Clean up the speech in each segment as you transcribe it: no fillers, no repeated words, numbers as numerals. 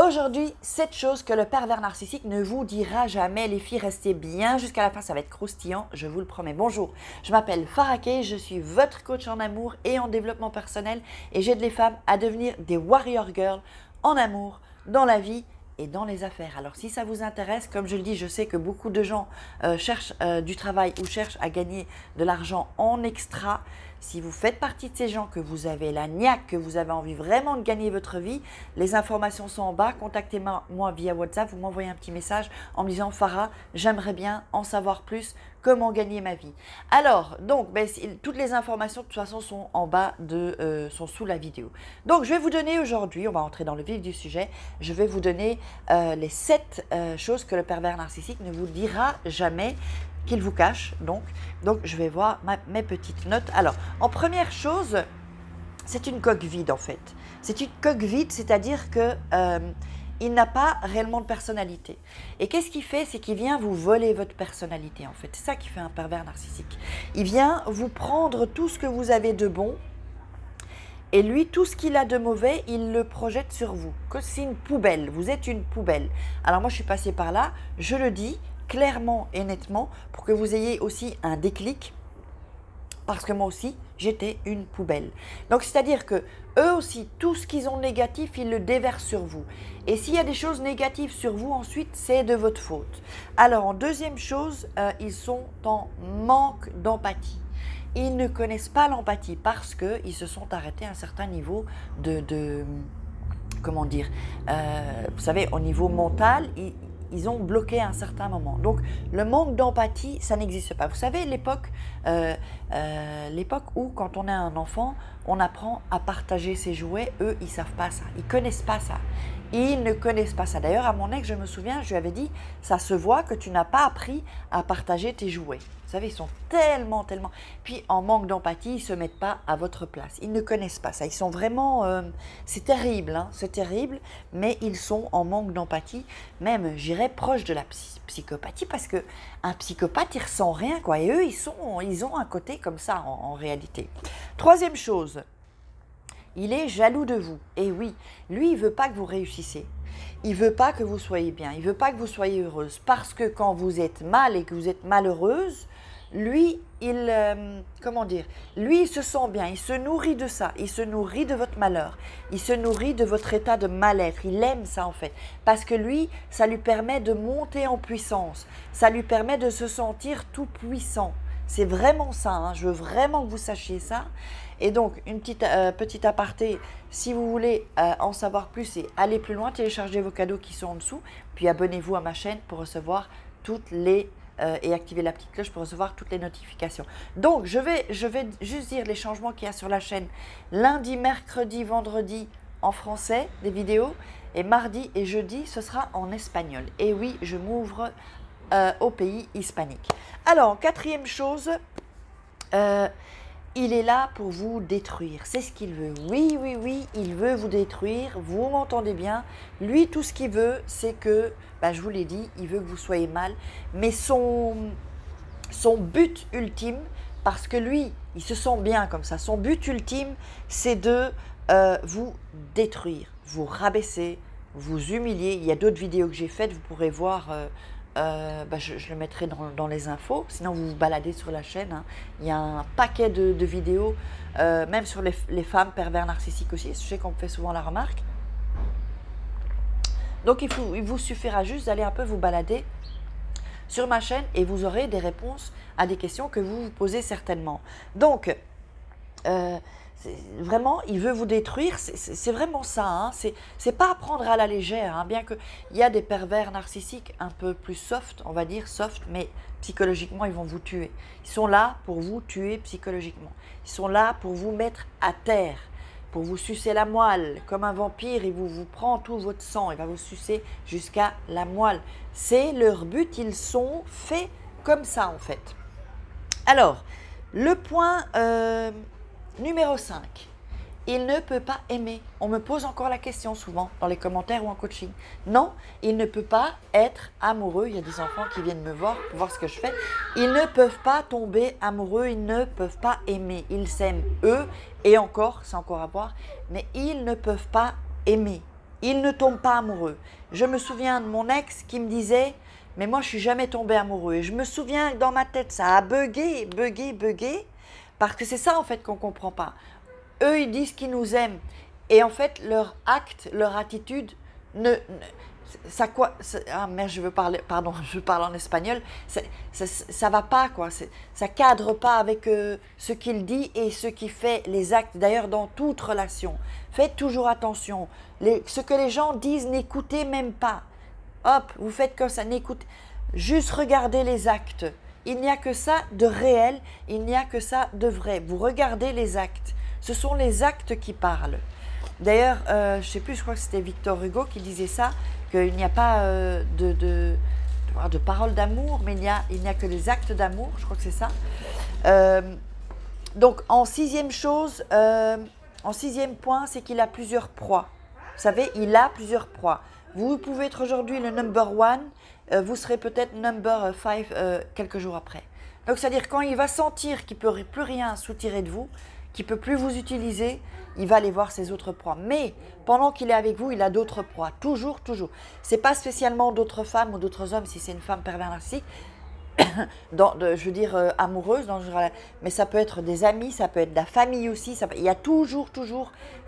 Aujourd'hui, 7 choses que le pervers narcissique ne vous dira jamais. Les filles, restez bien jusqu'à la fin, ça va être croustillant, je vous le promets. Bonjour, je m'appelle Farah Kay, je suis votre coach en amour et en développement personnel et j'aide les femmes à devenir des warrior girls en amour, dans la vie et dans les affaires. Alors si ça vous intéresse, comme je le dis, je sais que beaucoup de gens cherchent du travail ou cherchent à gagner de l'argent en extra. Si vous faites partie de ces gens, que vous avez la niaque, que vous avez envie vraiment de gagner votre vie, les informations sont en bas. Contactez-moi via WhatsApp, vous m'envoyez un petit message en me disant « Farah, j'aimerais bien en savoir plus, comment gagner ma vie ». Alors, donc, toutes les informations de toute façon sont en bas, sont sous la vidéo. Donc, je vais vous donner aujourd'hui, on va entrer dans le vif du sujet, je vais vous donner les 7 choses que le pervers narcissique ne vous dira jamais, qu'il vous cache. Donc je vais voir mes petites notes. Alors, en première chose, c'est une coque vide en fait. C'est une coque vide, c'est-à-dire que il n'a pas réellement de personnalité. Et qu'est-ce qu'il fait? C'est qu'il vient vous voler votre personnalité en fait. C'est ça qui fait un pervers narcissique. Il vient vous prendre tout ce que vous avez de bon et lui, tout ce qu'il a de mauvais, il le projette sur vous. Que c'est une poubelle, vous êtes une poubelle. Alors moi, je suis passée par là, je le dis clairement et nettement pour que vous ayez aussi un déclic, parce que moi aussi j'étais une poubelle. Donc c'est-à-dire que eux aussi, tout ce qu'ils ont de négatif, ils le déversent sur vous. Et s'il y a des choses négatives sur vous, ensuite c'est de votre faute. Alors en deuxième chose, ils sont en manque d'empathie. Ils ne connaissent pas l'empathie parce qu'ils se sont arrêtés à un certain niveau comment dire, vous savez, au niveau mental, ils ont bloqué à un certain moment. Donc, le manque d'empathie, ça n'existe pas. Vous savez, l'époque où, quand on est un enfant, on apprend à partager ses jouets, eux, ils ne savent pas ça. Ils ne connaissent pas ça. Ils ne connaissent pas ça. D'ailleurs, à mon ex, je me souviens, je lui avais dit, ça se voit que tu n'as pas appris à partager tes jouets. Vous savez, ils sont tellement… Puis, en manque d'empathie, ils ne se mettent pas à votre place. Ils ne connaissent pas ça. Ils sont vraiment… c'est terrible, hein, c'est terrible, mais ils sont en manque d'empathie, même, j'irais, proche de la psychopathie, parce qu'un psychopathe, il ne ressent rien, quoi. Et eux, ils ont un côté comme ça, en réalité. Troisième chose, il est jaloux de vous. Et oui, lui, il ne veut pas que vous réussissiez. Il ne veut pas que vous soyez bien. Il ne veut pas que vous soyez heureuse. Parce que quand vous êtes mal et que vous êtes malheureuse, lui, comment dire, lui, il se sent bien. Il se nourrit de ça. Il se nourrit de votre malheur. Il se nourrit de votre état de mal-être. Il aime ça, en fait. Parce que lui, ça lui permet de monter en puissance. Ça lui permet de se sentir tout puissant. C'est vraiment ça, hein. Je veux vraiment que vous sachiez ça. Et donc, une petite aparté, si vous voulez en savoir plus et aller plus loin, téléchargez vos cadeaux qui sont en dessous, puis abonnez-vous à ma chaîne pour recevoir toutes les… et activez la petite cloche pour recevoir toutes les notifications. Donc, je vais juste dire les changements qu'il y a sur la chaîne. Lundi, mercredi, vendredi en français, des vidéos, et mardi et jeudi, ce sera en espagnol. Et oui, je m'ouvre au pays hispanique. Alors, quatrième chose, il est là pour vous détruire. C'est ce qu'il veut. Oui, oui, oui, il veut vous détruire. Vous m'entendez bien. Lui, tout ce qu'il veut, c'est que, je vous l'ai dit, il veut que vous soyez mal. Mais son but ultime, parce que lui, il se sent bien comme ça, son but ultime, c'est de vous détruire, vous rabaisser, vous humilier. Il y a d'autres vidéos que j'ai faites, vous pourrez voir… je le mettrai dans les infos, sinon vous vous baladez sur la chaîne, hein. Il y a un paquet de vidéos, même sur les femmes pervers narcissiques aussi, je sais qu'on me fait souvent la remarque. Donc il vous suffira juste d'aller un peu vous balader sur ma chaîne et vous aurez des réponses à des questions que vous vous posez certainement. Donc, vraiment, il veut vous détruire, c'est vraiment ça, hein. C'est pas à prendre à la légère, hein, bien qu'il y a des pervers narcissiques un peu plus soft, on va dire soft, mais psychologiquement, ils vont vous tuer. Ils sont là pour vous tuer psychologiquement. Ils sont là pour vous mettre à terre, pour vous sucer la moelle. Comme un vampire, il vous prend tout votre sang, il va vous sucer jusqu'à la moelle. C'est leur but, ils sont faits comme ça en fait. Alors, le point… numéro 5, il ne peut pas aimer. On me pose encore la question souvent dans les commentaires ou en coaching. Non, il ne peut pas être amoureux. Il y a des enfants qui viennent me voir pour voir ce que je fais. Ils ne peuvent pas tomber amoureux, ils ne peuvent pas aimer. Ils s'aiment eux et encore, c'est encore à voir, mais ils ne peuvent pas aimer. il ne tombe pas amoureux. Je me souviens de mon ex qui me disait, mais moi je suis jamais tombé amoureux. Et je me souviens que dans ma tête, ça a bugué, parce que c'est ça en fait qu'on ne comprend pas. Eux, ils disent qu'ils nous aiment. Et en fait, leur acte, leur attitude, ça quoi, ah merde, je veux parler, pardon, je parle en espagnol, ça va pas quoi, ça cadre pas avec ce qu'il dit et ce qu'il fait, les actes. D'ailleurs, dans toute relation, faites toujours attention. Ce que les gens disent, n'écoutez même pas. Hop, vous faites comme ça, n'écoutez, juste regardez les actes. Il n'y a que ça de réel, il n'y a que ça de vrai. Vous regardez les actes, ce sont les actes qui parlent. D'ailleurs, je ne sais plus, je crois que c'était Victor Hugo qui disait ça, qu'il n'y a pas de paroles d'amour, mais il n'y a que les actes d'amour, je crois que c'est ça. Donc, en sixième point, c'est qu'il a plusieurs proies. Vous savez, il a plusieurs proies. Vous pouvez être aujourd'hui le number one, vous serez peut-être number 5 quelques jours après. Donc, c'est-à-dire quand il va sentir qu'il ne peut plus rien soutirer de vous, qu'il ne peut plus vous utiliser, il va aller voir ses autres proies. Mais pendant qu'il est avec vous, il a d'autres proies. Toujours, toujours. Ce n'est pas spécialement d'autres femmes ou d'autres hommes si c'est une femme pervers narcissique, je veux dire amoureuse, mais ça peut être des amis, ça peut être de la famille aussi. Il y a toujours,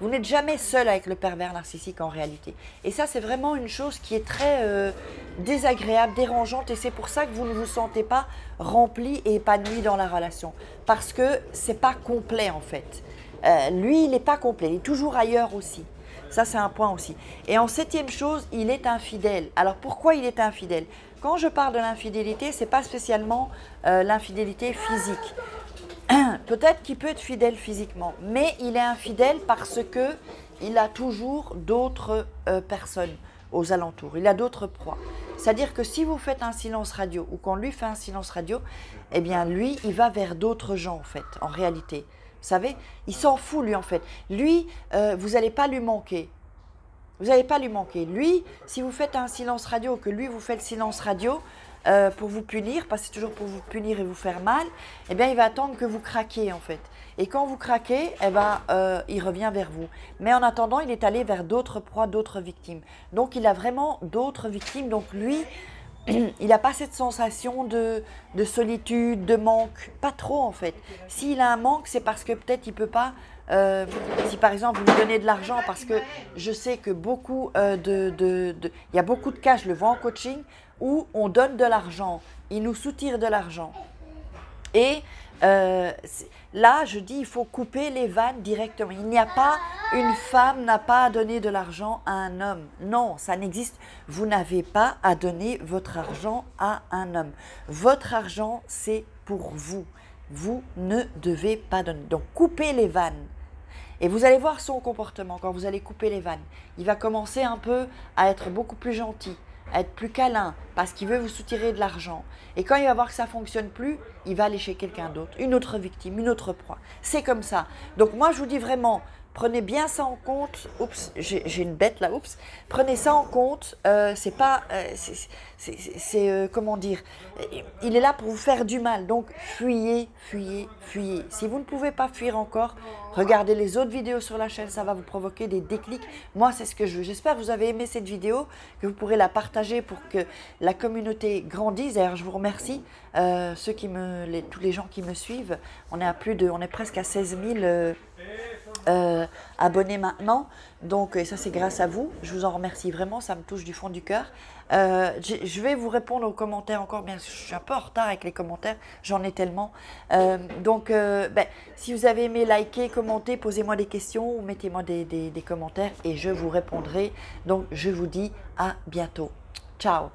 vous n'êtes jamais seul avec le pervers narcissique en réalité. Et ça, c'est vraiment une chose qui est très désagréable, dérangeante, et c'est pour ça que vous ne vous sentez pas rempli et épanoui dans la relation. Parce que ce n'est pas complet en fait. Lui, il n'est pas complet, il est toujours ailleurs aussi. Ça, c'est un point aussi. Et en septième chose, il est infidèle. Alors, pourquoi il est infidèle? Quand je parle de l'infidélité, ce n'est pas spécialement l'infidélité physique. Peut-être qu'il peut être fidèle physiquement, mais il est infidèle parce qu'il a toujours d'autres personnes aux alentours. Il a d'autres proies. C'est-à-dire que si vous faites un silence radio ou qu'on lui fait un silence radio, eh bien, lui, il va vers d'autres gens, en fait, en réalité. Vous savez, il s'en fout, lui, en fait. Lui, vous n'allez pas lui manquer. Vous n'allez pas lui manquer. Lui, si vous faites un silence radio, que lui, vous faites silence radio pour vous punir, parce que c'est toujours pour vous punir et vous faire mal, eh bien, il va attendre que vous craquiez, en fait. Et quand vous craquez, eh ben, il revient vers vous. Mais en attendant, il est allé vers d'autres proies, d'autres victimes. Donc, il a vraiment d'autres victimes. Donc, lui, il n'a pas cette sensation de solitude, de manque. Pas trop, en fait. S'il a un manque, c'est parce que peut-être il ne peut pas... si par exemple vous lui donnez de l'argent, parce que je sais que beaucoup il y a beaucoup de cas, je le vois en coaching, où on donne de l'argent, ils nous soutirent de l'argent. Et là, je dis, il faut couper les vannes directement. Il n'y a pas, une femme n'a pas à donner de l'argent à un homme. Non, ça n'existe. Vous n'avez pas à donner votre argent à un homme. Votre argent, c'est pour vous. Vous ne devez pas donner. Donc, coupez les vannes. Et vous allez voir son comportement quand vous allez couper les vannes. Il va commencer un peu à être beaucoup plus gentil, à être plus câlin, parce qu'il veut vous soutirer de l'argent. Et quand il va voir que ça ne fonctionne plus, il va aller chez quelqu'un d'autre, une autre victime, une autre proie. C'est comme ça. Donc moi, je vous dis vraiment, prenez bien ça en compte. Oups, j'ai une bête là, oups. Prenez ça en compte. C'est pas... comment dire, il est là pour vous faire du mal, donc fuyez, fuyez, fuyez. Si vous ne pouvez pas fuir encore, regardez les autres vidéos sur la chaîne, ça va vous provoquer des déclics. Moi, c'est ce que je veux. J'espère que vous avez aimé cette vidéo, que vous pourrez la partager pour que la communauté grandisse. D'ailleurs, je vous remercie, tous les gens qui me suivent. On est presque à 16 000 abonnés maintenant, donc ça c'est grâce à vous, je vous en remercie vraiment, ça me touche du fond du cœur. Je vais vous répondre aux commentaires encore, bien sûr je suis un peu en retard avec les commentaires, j'en ai tellement, si vous avez aimé, likez, commentez, posez-moi des questions ou mettez-moi des commentaires et je vous répondrai. Donc je vous dis à bientôt, ciao.